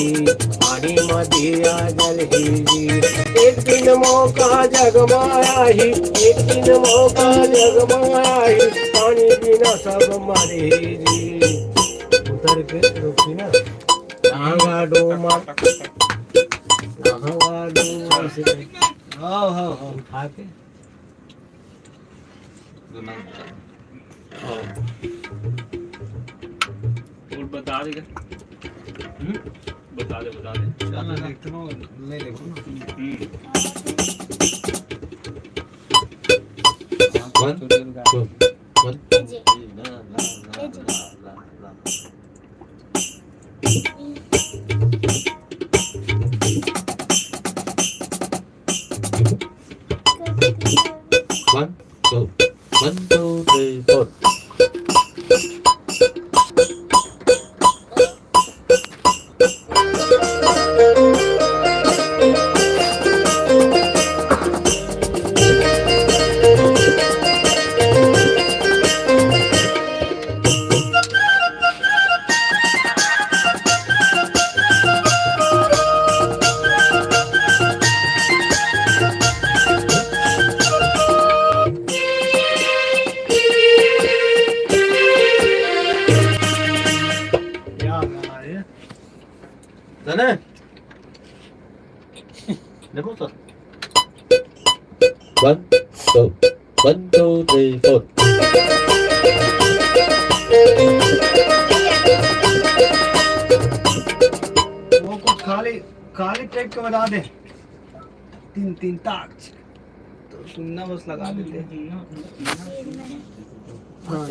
आणि मध्ये आजल ही एक दिन मौका जगमाया ही एक दिन मौका जगमाया ही पानी बिना सब मरे जी उतर के रुकी ना आगा डोमा आगा डोमा से हो खाके और बता दे बता दे चल देखते ना ले देखो One, two, 1, 2, 3, 4. Sana? Ne bu da? 1, 2, 1, 2, 3, 4. वो कुछ खाली खाली टेक के बता दे तीन तीन ताक तो सुनना बस लगा देते ना हाँ